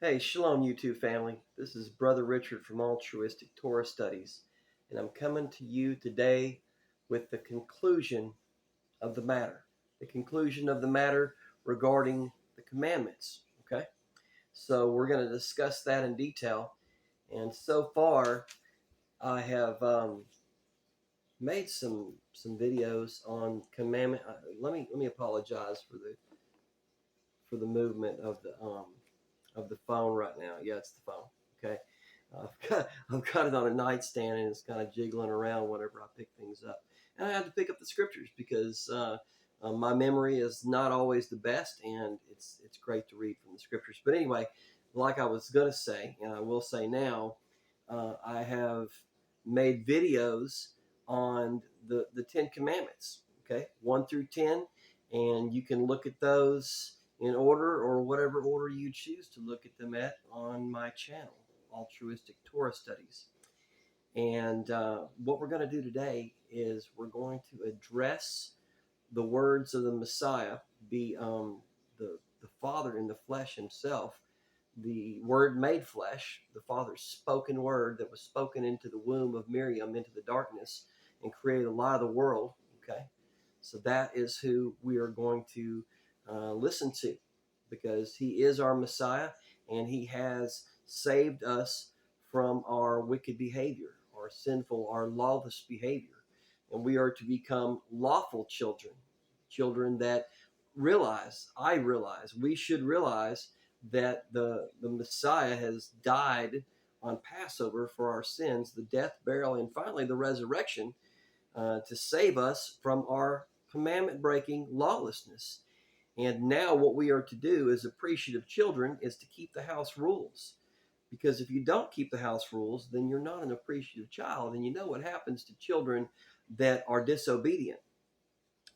Hey, Shalom, YouTube family. This is Brother Richard from Altruistic Torah Studies, and I'm coming to you today with the conclusion of the matter. The conclusion of the matter regarding the commandments. Okay? So we're going to discuss that in detail. And so far, I have made some videos on commandment. Let me apologize for the movement of the phone right now. Yeah, it's the phone. Okay. I've got it on a nightstand and it's kind of jiggling around whenever I pick things up. And I had to pick up the scriptures because my memory is not always the best, and it's great to read from the scriptures. But anyway, like I was going to say, and I will say now, I have made videos on the Ten Commandments, okay, 1 through 10, and you can look at those in order or whatever order you choose to look at them at on my channel, Altruistic Torah Studies. And what we're going to do today is we're going to address the words of the Messiah, the Father in the flesh himself, the Word made flesh, the Father's spoken word that was spoken into the womb of Miriam, into the darkness, and created the light of the world. Okay, so that is who we are going to listen to, because he is our Messiah and he has saved us from our wicked behavior, our sinful, our lawless behavior. And we are to become lawful children, children that we should realize that the Messiah has died on Passover for our sins, the death, burial, and finally the resurrection, to save us from our commandment-breaking lawlessness. And now what we are to do as appreciative children is to keep the house rules. Because if you don't keep the house rules, then you're not an appreciative child. And you know what happens to children that are disobedient.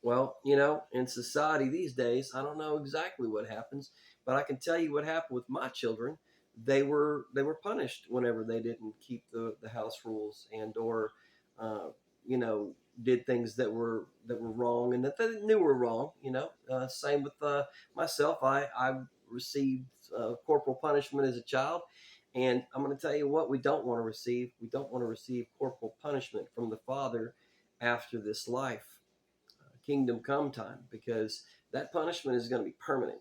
Well, in society these days, I don't know exactly what happens, but I can tell you what happened with my children. They were punished whenever they didn't keep the house rules, and or you know did things that were wrong and that they knew were wrong. Same with myself. I received corporal punishment as a child, and I'm going to tell you what we don't want to receive. We don't want to receive corporal punishment from the Father after this life, kingdom come time, because that punishment is going to be permanent.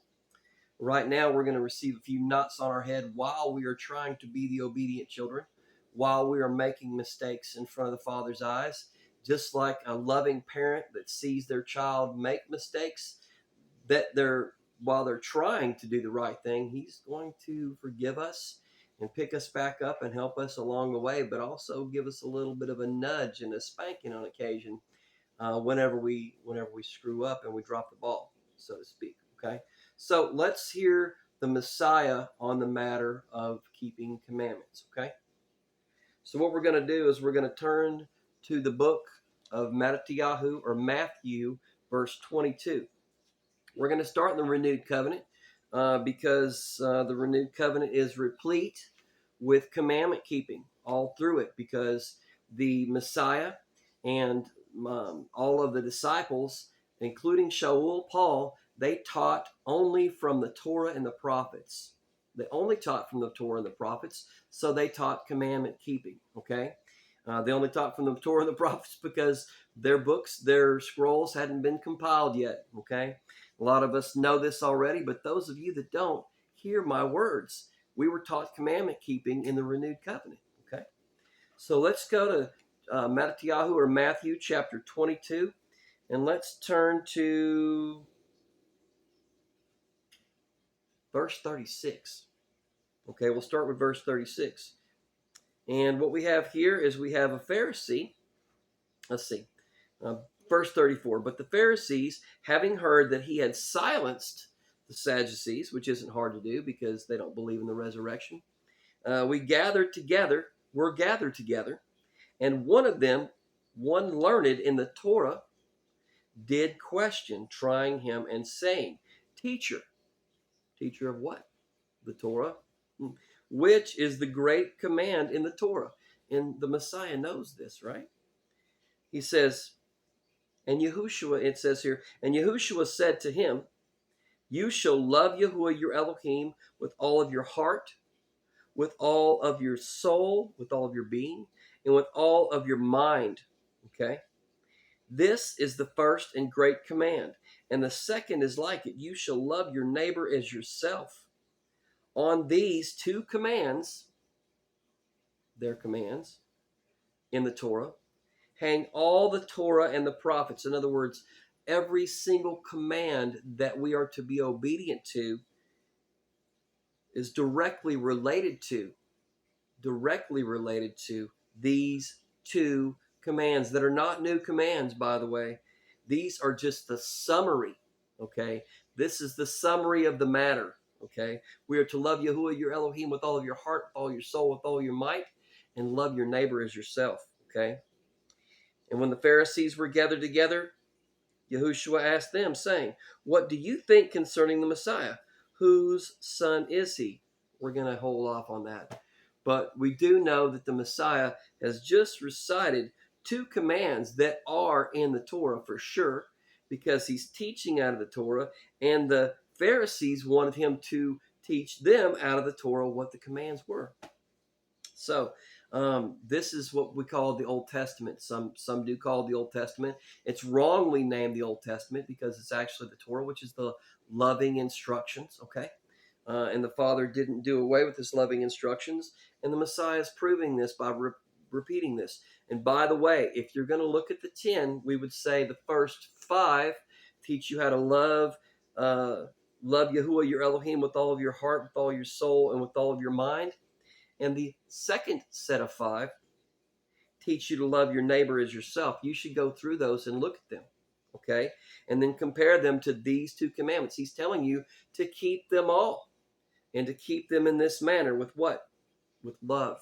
Right now, we're going to receive a few knots on our head while we are trying to be the obedient children, while we are making mistakes in front of the Father's eyes. Just like a loving parent that sees their child make mistakes, while they're trying to do the right thing, he's going to forgive us and pick us back up and help us along the way, but also give us a little bit of a nudge and a spanking on occasion whenever we screw up and we drop the ball, so to speak. Okay, so let's hear the Messiah on the matter of keeping commandments. Okay, so what we're going to do is we're going to turn to the book of Matthew, verse 22. We're going to start in the renewed covenant because the renewed covenant is replete with commandment keeping all through it, because the Messiah and all of the disciples, including Shaul, Paul, they taught only from the Torah and the prophets. They only taught from the Torah and the prophets, so they taught commandment keeping. Okay, they only taught from the Torah and the prophets because their books, their scrolls hadn't been compiled yet. Okay, a lot of us know this already, but those of you that don't, hear my words. We were taught commandment keeping in the renewed covenant. Okay, so let's go to Matthew chapter 22, and let's turn to verse 36. Okay, we'll start with verse 36. And what we have here is we have a Pharisee. Let's see. Verse 34. But the Pharisees, having heard that he had silenced the Sadducees, which isn't hard to do because they don't believe in the resurrection, were gathered together, and one of them, one learned in the Torah, did question, trying him and saying, Teacher of what? The Torah. Which is the great command in the Torah? And the Messiah knows this, right? He says, and Yahushua, it says here, and Yahushua said to him, You shall love Yahuwah your Elohim with all of your heart, with all of your soul, with all of your being, and with all of your mind. Okay? This is the first and great command. And the second is like it. You shall love your neighbor as yourself. On these two commands, their commands in the Torah, hang all the Torah and the prophets. In other words, every single command that we are to be obedient to is directly related to these two commands that are not new commands, by the way. These are just the summary, okay? This is the summary of the matter, okay? We are to love Yahuwah your Elohim with all of your heart, with all your soul, with all your might, and love your neighbor as yourself, okay? And when the Pharisees were gathered together, Yahushua asked them, saying, what do you think concerning the Messiah? Whose son is he? We're going to hold off on that. But we do know that the Messiah has just recited two commands that are in the Torah for sure, because he's teaching out of the Torah, and the Pharisees wanted him to teach them out of the Torah what the commands were. So this is what we call the Old Testament. Some do call it the Old Testament. It's wrongly named the Old Testament because it's actually the Torah, which is the loving instructions, okay? And the Father didn't do away with his loving instructions, and the Messiah is proving this by repeating this. And by the way, if you're going to look at the 10, we would say the first 5 teach you how to love Yahuwah your Elohim with all of your heart, with all your soul, and with all of your mind. And the second set of 5 teach you to love your neighbor as yourself. You should go through those and look at them, okay? And then compare them to these two commandments. He's telling you to keep them all and to keep them in this manner with what? With love,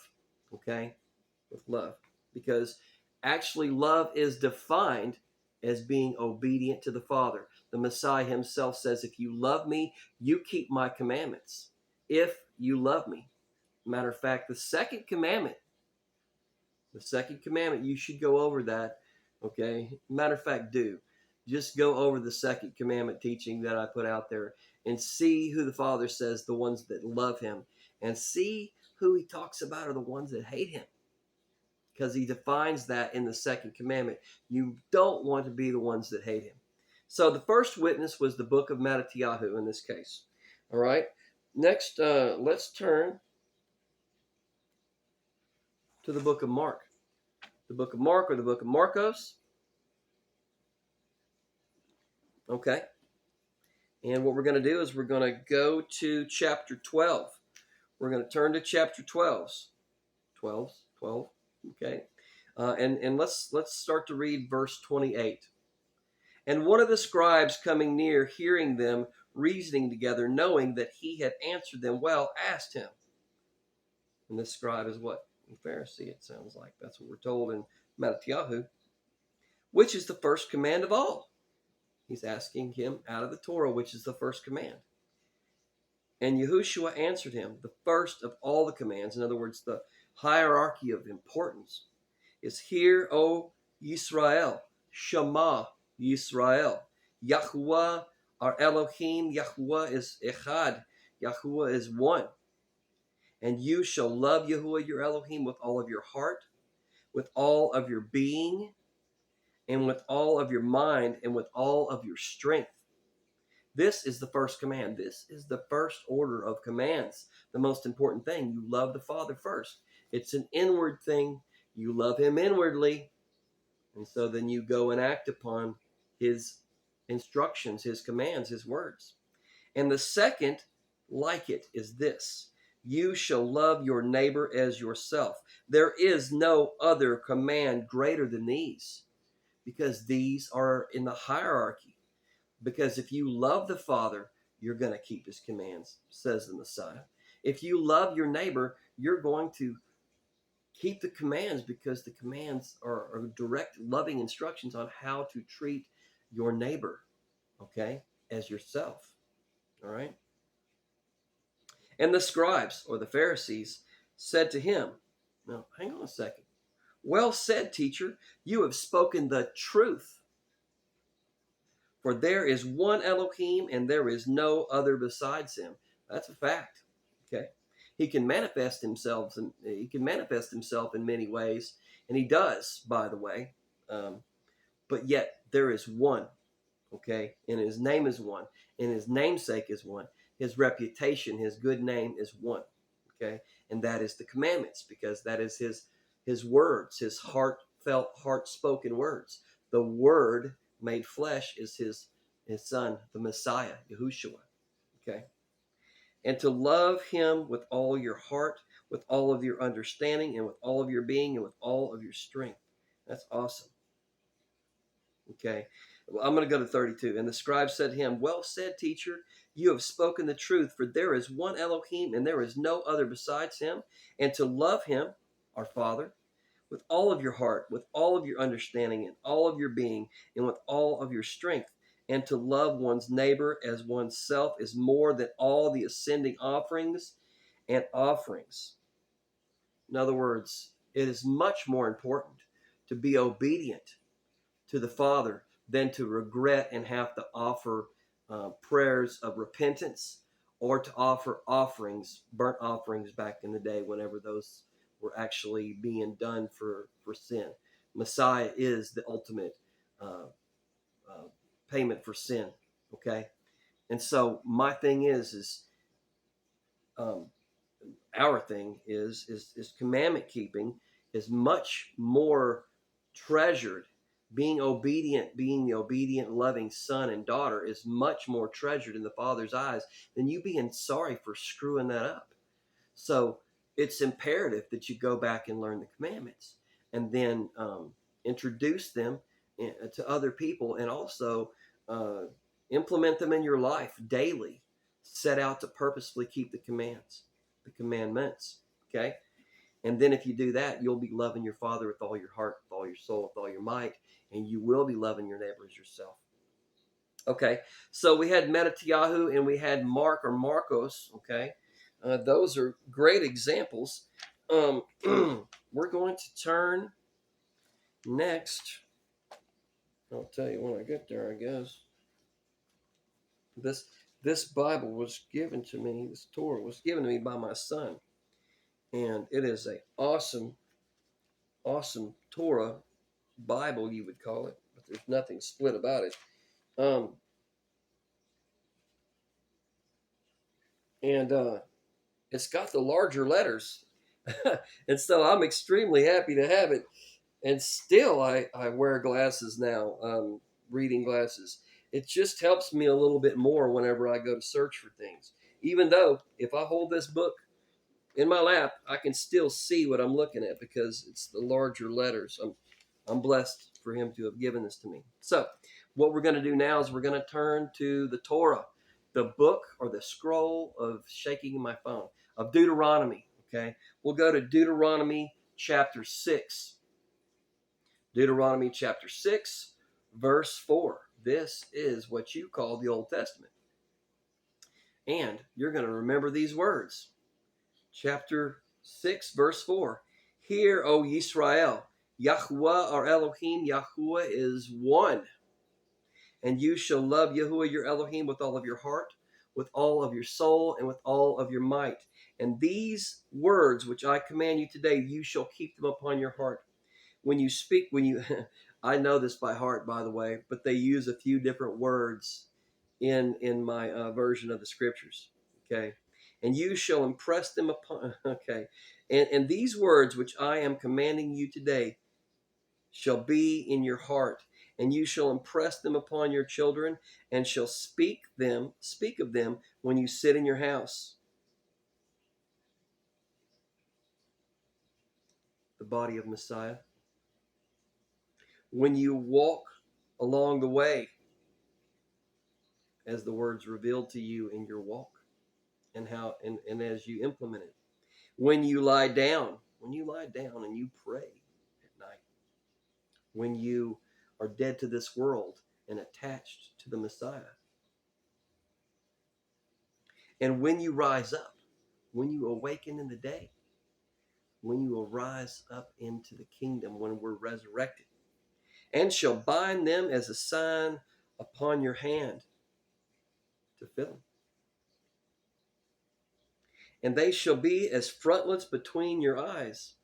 okay? With love. Because actually love is defined as being obedient to the Father. The Messiah himself says, if you love me, you keep my commandments. If you love me. Matter of fact, the second commandment, you should go over that, okay? Matter of fact, just go over the second commandment teaching that I put out there and see who the Father says the ones that love him, and see who he talks about are the ones that hate him, because he defines that in the second commandment. You don't want to be the ones that hate him. So the first witness was the book of Mattatyahu in this case. All right. Next, let's turn to the book of Mark. The book of Mark, or the book of Marcos. Okay. And what we're going to do is we're going to go to chapter 12. We're going to turn to chapter 12. 12. Okay. And let's start to read verse 28. And one of the scribes coming near, hearing them reasoning together, knowing that he had answered them well, asked him. And this scribe is what? A Pharisee, it sounds like. That's what we're told in Mattatyahu. Which is the first command of all? He's asking him out of the Torah, which is the first command. And Yahushua answered him, the first of all the commands, in other words, the hierarchy of importance, is, hear, O Yisrael, Shema Yisrael. Yahuwah, our Elohim, Yahuwah is Echad. Yahuwah is one. And you shall love Yahuwah your Elohim with all of your heart, with all of your being, and with all of your mind, and with all of your strength. This is the first command. This is the first order of commands. The most important thing. You love the Father first. It's an inward thing. You love him inwardly. And so then you go and act upon his instructions, his commands, his words. And the second, like it, is this. You shall love your neighbor as yourself. There is no other command greater than these, because these are in the hierarchy. Because if you love the Father, you're going to keep his commands, says the Messiah. If you love your neighbor, you're going to keep the commands, because the commands are direct, loving instructions on how to treat your neighbor, okay, as yourself. All right. And the scribes, or the Pharisees, said to him, now, hang on a second. Well said, teacher. You have spoken the truth. For there is one Elohim, and there is no other besides him. That's a fact. Okay. He can manifest himself, and he can manifest himself in many ways, and he does, by the way. But yet there is one. Okay, and his name is one, and his namesake is one. His reputation, his good name is one. Okay, and that is the commandments, because that is his words, his heartfelt, heart-spoken words. The Word made flesh is his son, the Messiah YaHushua. Okay, and to love him with all your heart, with all of your understanding, and with all of your being, and with all of your strength. That's awesome. Okay. Well, I'm going to go to 32. And the scribe said to him, Well said, teacher, you have spoken the truth, for there is one Elohim, and there is no other besides him. And to love him, our Father, with all of your heart, with all of your understanding, and all of your being, and with all of your strength. And to love one's neighbor as oneself is more than all the ascending offerings and offerings. In other words, it is much more important to be obedient to the Father than to regret and have to offer prayers of repentance, or to offer offerings, burnt offerings back in the day, whenever those were actually being done for sin. Messiah is the ultimate payment for sin. Okay, and so my thing is um, our thing is commandment keeping is much more treasured. Being the obedient, loving son and daughter is much more treasured in the Father's eyes than you being sorry for screwing that up. So it's imperative that you go back and learn the commandments, and then introduce them to other people, and also uh, implement them in your life daily. Set out to purposefully keep the commandments. Okay. And then if you do that, you'll be loving your Father with all your heart, with all your soul, with all your might, and you will be loving your neighbor as yourself. Okay, so we had Mattatyahu and we had Mark or Marcos. Okay, those are great examples. We're going to turn next. I'll tell you when I get there, I guess. This Bible was given to me. This Torah was given to me by my son, and it is a awesome Torah Bible, you would call it, but there's nothing split about it. And it's got the larger letters. And so I'm extremely happy to have it. And still, I wear glasses now, reading glasses. It just helps me a little bit more whenever I go to search for things. Even though if I hold this book in my lap, I can still see what I'm looking at because it's the larger letters. I'm blessed for him to have given this to me. So what we're going to do now is we're going to turn to the Torah, the book or the scroll of shaking my phone of Deuteronomy. Okay, we'll go to Deuteronomy chapter 6. Deuteronomy chapter 6, verse 4. This is what you call the Old Testament. And you're going to remember these words. Chapter 6, verse 4. Hear, O Yisrael, Yahuwah our Elohim, Yahuwah is one. And you shall love Yahuwah your Elohim with all of your heart, with all of your soul, and with all of your might. And these words which I command you today, you shall keep them upon your heart. When you speak, I know this by heart, by the way, but they use a few different words in my version of the scriptures. Okay. And you shall impress them upon, okay. And these words which I am commanding you today shall be in your heart, and you shall impress them upon your children, and shall speak of them when you sit in your house. The body of Messiah. When you walk along the way, as the words revealed to you in your walk, and how and as you implement it. When you lie down and you pray at night. When you are dead to this world and attached to the Messiah. And when you rise up, when you awaken in the day, when you will rise up into the kingdom, when we're resurrected, and shall bind them as a sign upon your hand to fill them. And they shall be as frontlets between your eyes.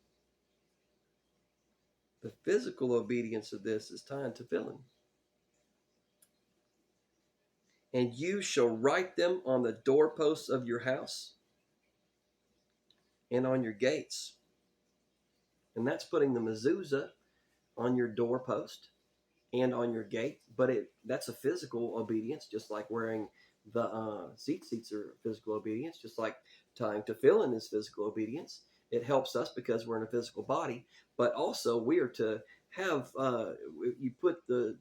The physical obedience of this is tied to filling. And you shall write them on the doorposts of your house and on your gates. And that's putting the mezuzah on your doorpost and on your gate. But that's a physical obedience, just like wearing the seats are physical obedience, just like tying tefillin is physical obedience. It helps us because we're in a physical body, but also we are to have, you put the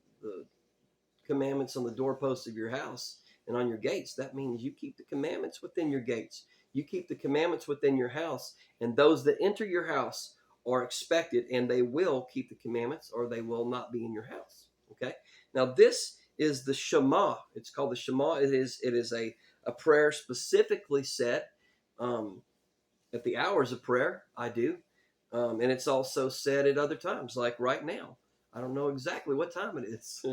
commandments on the doorposts of your house and on your gates. That means you keep the commandments within your gates. You keep the commandments within your house, and those that enter your house are expected, and they will keep the commandments, or they will not be in your house. Okay. Now this is the Shema. It's called the Shema. It is a prayer specifically set at the hours of prayer. I do, and it's also said at other times, like right now. I don't know exactly what time it is.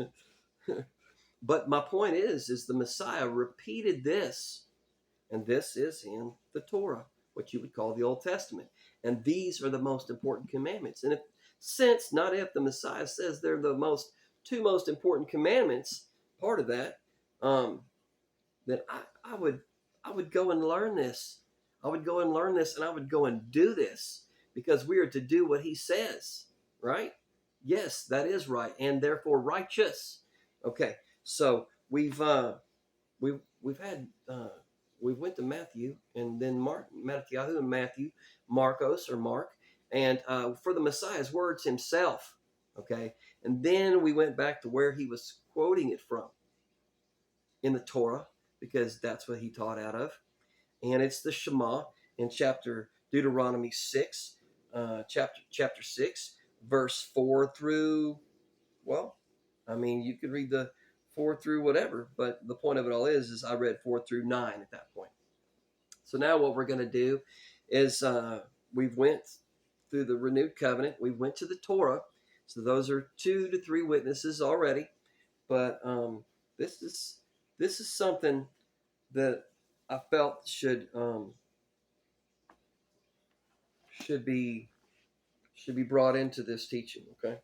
But my point is the Messiah repeated this, and this is in the Torah, what you would call the Old Testament. And these are the most important commandments. And not if the Messiah says they're the two most important commandments, part of that, then I would go and learn this. I would go and learn this, and I would go and do this, because we are to do what he says, right? Yes, that is right, and therefore righteous. Okay. So we went to Matthew, and then Matthew and Matthew, Marcos or Mark, and for the Messiah's words himself. Okay, and then we went back to where he was quoting it from in the Torah, because that's what he taught out of, and it's the Shema in Deuteronomy 6, chapter 6, verse 4 through, well, I mean, you could read the 4 through whatever, but the point of it all is I read 4 through 9 at that point. So now what we're going to do is we've went through the renewed covenant. We went to the Torah. So those are 2 to 3 witnesses already. But this is something that I felt should be brought into this teaching. Okay,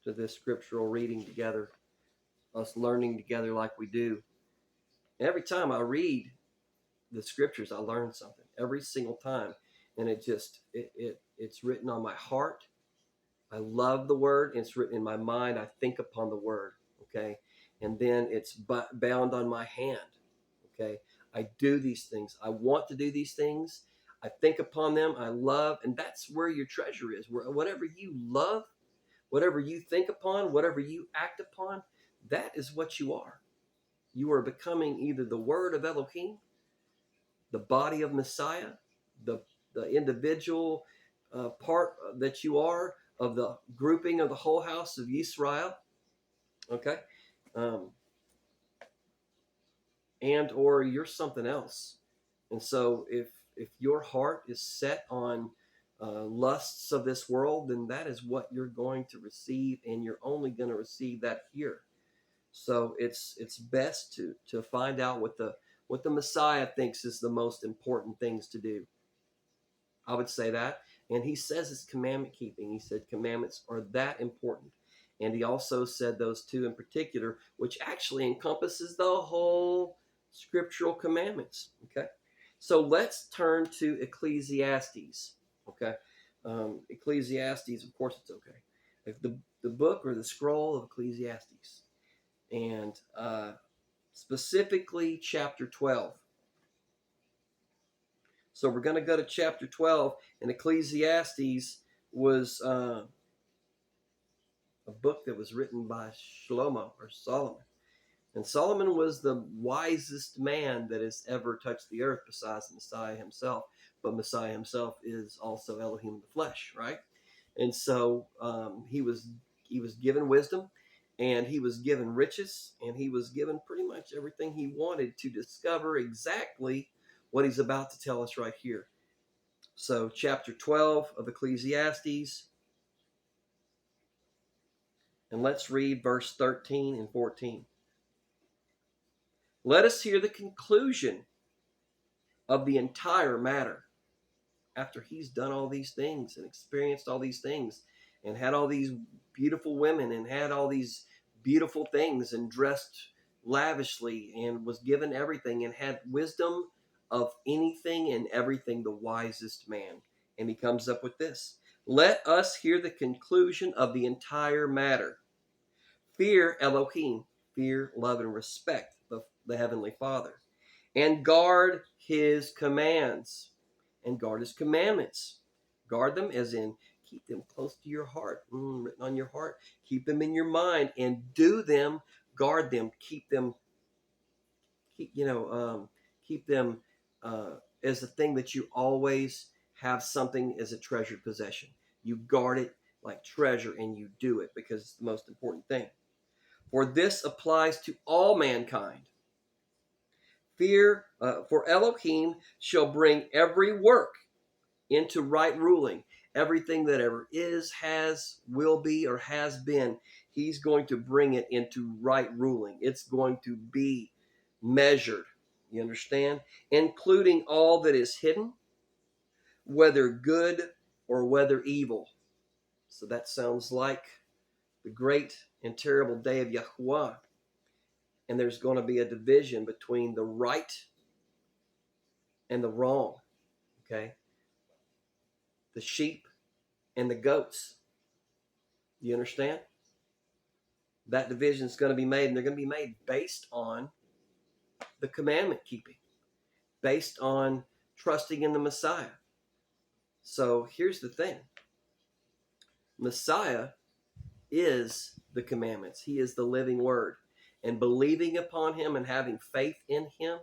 to this scriptural reading together, us learning together like we do. Every time I read the scriptures, I learn something every single time, and it's written on my heart. I love the word, and it's written in my mind. I think upon the word, okay, and then it's bound on my hand, okay. I do these things. I want to do these things. I think upon them. I love, and that's where your treasure is. Whatever you love, whatever you think upon, whatever you act upon, that is what you are. You are becoming either the word of Elohim, the body of Messiah, the individual part that you are of the grouping of the whole house of Yisrael, okay, and or you're something else. And so if your heart is set on lusts of this world, then that is what you're going to receive, and you're only going to receive that here. So it's best to find out what the Messiah thinks is the most important things to do. I would say that. And he says it's commandment keeping. He said commandments are that important. And he also said those 2 in particular, which actually encompasses the whole scriptural commandments. Okay. So let's turn to Ecclesiastes. Okay. Ecclesiastes, of course it's okay. If the book or the scroll of Ecclesiastes. And specifically chapter 12. So we're going to go to chapter 12, and Ecclesiastes was a book that was written by Shlomo or Solomon. And Solomon was the wisest man that has ever touched the earth besides Messiah himself. But Messiah himself is also Elohim in the flesh, right? And so he was given wisdom, and he was given riches, and he was given pretty much everything he wanted to discover exactly what he's about to tell us right here. So chapter 12 of Ecclesiastes, And let's read verse 13 and 14. Let us hear the conclusion of the entire matter. After he's done all these things and experienced all these things and had all these beautiful women and had all these beautiful things and dressed lavishly and was given everything and had wisdom of anything and everything, the wisest man. And he comes up with this. Let us hear the conclusion of the entire matter. Fear Elohim, fear, love, and respect the Heavenly Father, and guard his commands and guard his commandments. Guard them as in keep them close to your heart, written on your heart. Keep them in your mind and do them, guard them, keep them, keep them as a thing that you always have something as a treasured possession. You guard it like treasure and you do it because it's the most important thing. For this applies to all mankind. Fear for Elohim shall bring every work into right ruling. Everything that ever is, has, will be, or has been, he's going to bring it into right ruling. It's going to be measured. You understand? Including all that is hidden, whether good or whether evil. So that sounds like the great and terrible day of Yahuwah. And there's going to be a division between the right and the wrong. Okay? The sheep and the goats. You understand? That division is going to be made, and they're going to be made based on the commandment keeping, based on trusting in the Messiah. So here's the thing. Messiah is the commandments. He is the living word. And believing upon him and having faith in him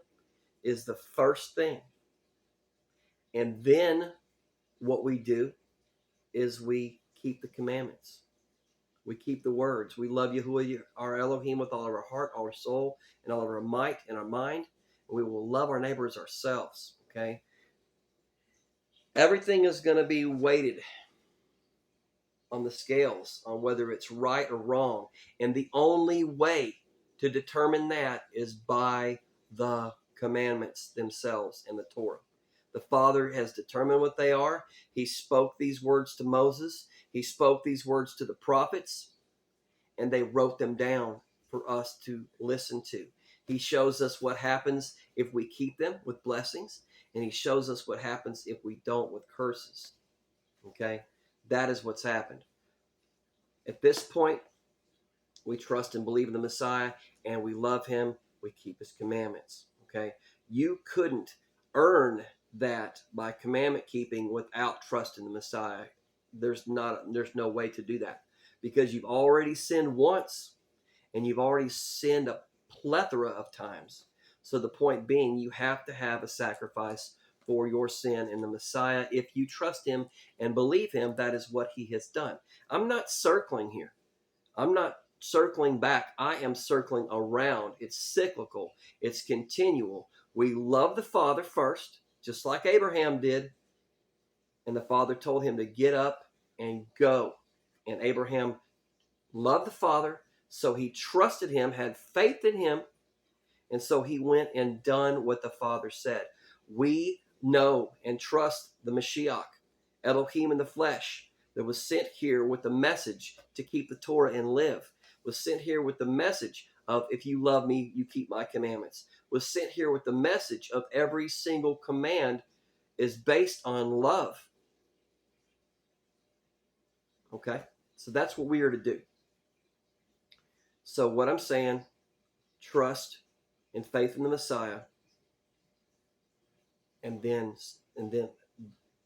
is the first thing. And then what we do is we keep the commandments. We keep the words. We love Yahuwah, our Elohim, with all of our heart, all our soul, and all of our might and our mind. And we will love our neighbors ourselves. Okay? Everything is going to be weighted on the scales on whether it's right or wrong. And the only way to determine that is by the commandments themselves in the Torah. The Father has determined what they are. He spoke these words to Moses. He spoke these words to the prophets. And they wrote them down for us to listen to. He shows us what happens if we keep them with blessings. And he shows us what happens if we don't with curses. Okay? That is what's happened. At this point, we trust and believe in the Messiah, and we love him. We keep his commandments. Okay? You couldn't earn that by commandment keeping without trust in the Messiah. There's no way to do that, because you've already sinned once, and you've already sinned a plethora of times. So the point being, you have to have a sacrifice for your sin in the Messiah. If you trust him and believe him, that is what he has done. I'm not circling here. I'm not circling back. I am circling around. It's cyclical. It's continual. We love the Father first, just like Abraham did. And the Father told him to get up and go. And Abraham loved the Father, so he trusted him, had faith in him, and so he went and done what the Father said. We know and trust the Mashiach, Elohim in the flesh, that was sent here with the message to keep the Torah and live, was sent here with the message of if you love me, you keep my commandments, was sent here with the message of every single command is based on love. Okay? So that's what we are to do. So what I'm saying, trust and faith in the Messiah, and then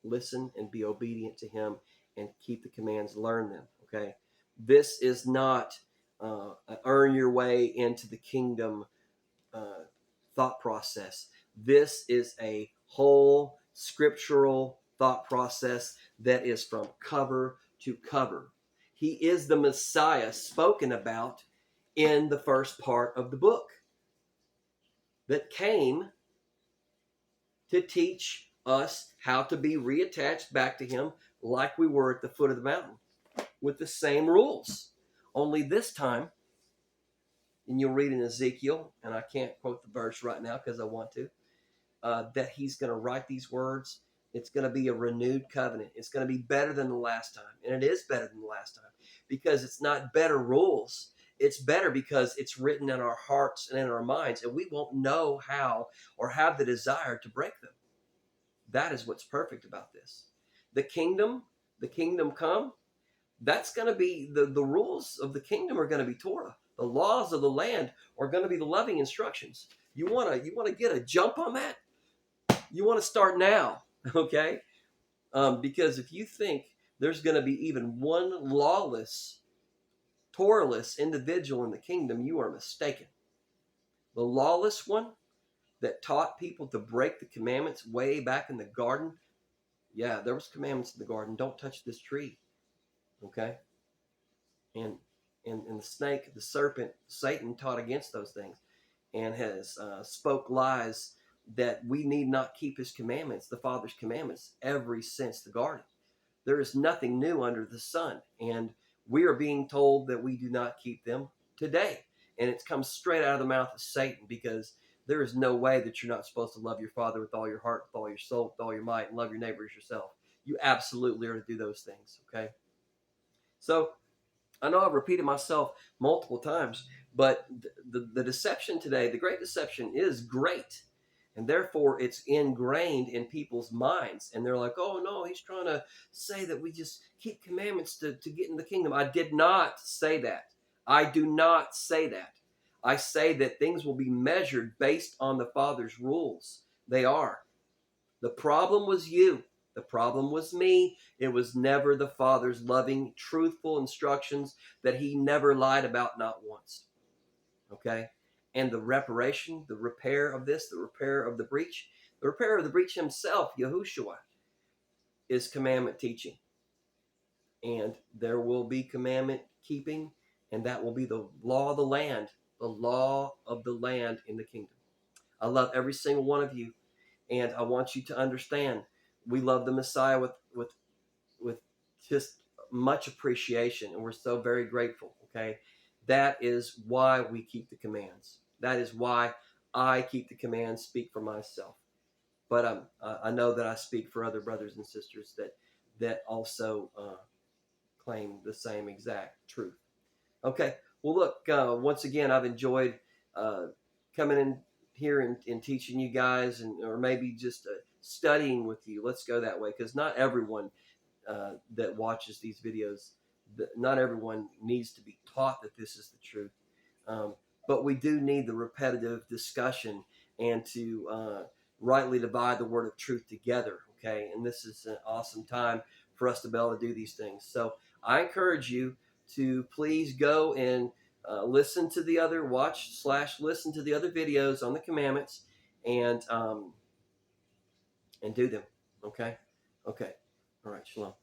listen and be obedient to him and keep the commands, learn them. Okay, this is not earn your way into the kingdom thought process. This is a whole scriptural thought process that is from cover to cover. He is the Messiah spoken about in the first part of the book that came to teach us how to be reattached back to him like we were at the foot of the mountain with the same rules. Only this time, and you'll read in Ezekiel, and I can't quote the verse right now because I want to, that he's going to write these words. It's going to be a renewed covenant. It's going to be better than the last time. And it is better than the last time because it's not better rules. It's better because it's written in our hearts and in our minds, and we won't know how or have the desire to break them. That is what's perfect about this. The kingdom come, that's going to be the rules of the kingdom are going to be Torah. The laws of the land are going to be the loving instructions. You want to get a jump on that? You want to start now, okay? Because if you think there's going to be even one lawless, Torahless individual in the kingdom, you are mistaken. The lawless one that taught people to break the commandments way back in the garden, yeah, there was commandments in the garden. Don't touch this tree, okay? And the snake, the serpent, Satan taught against those things and has spoke lies that we need not keep his commandments, the Father's commandments, ever since the garden. There is nothing new under the sun, and we are being told that we do not keep them today. And it comes straight out of the mouth of Satan, because there is no way that you're not supposed to love your Father with all your heart, with all your soul, with all your might, and love your neighbor as yourself. You absolutely are to do those things, okay? So I know I've repeated myself multiple times, but the deception today, the great deception, is great. And therefore, it's ingrained in people's minds. And they're like, oh, no, he's trying to say that we just keep commandments to get in the kingdom. I did not say that. I do not say that. I say that things will be measured based on the Father's rules. They are. The problem was you. The problem was me. It was never the Father's loving, truthful instructions that he never lied about, not once. Okay? And the reparation, the repair of this, the repair of the breach himself, YaHushua, is commandment teaching. And there will be commandment keeping, and that will be the law of the land in the kingdom. I love every single one of you. And I want you to understand, we love the Messiah with just much appreciation, and we're so very grateful. Okay, that is why we keep the commands. That is why I keep the commands. Speak for myself, but I know that I speak for other brothers and sisters that also claim the same exact truth. Okay, well, look, once again, I've enjoyed coming in here and teaching you guys, or maybe just studying with you. Let's go that way, because not everyone that watches these videos, not everyone needs to be taught that this is the truth. But we do need the repetitive discussion and to rightly divide the word of truth together, okay? And this is an awesome time for us to be able to do these things. So I encourage you to please go and listen to the other, listen to the other videos on the commandments, and do them, okay? Okay. All right, shalom.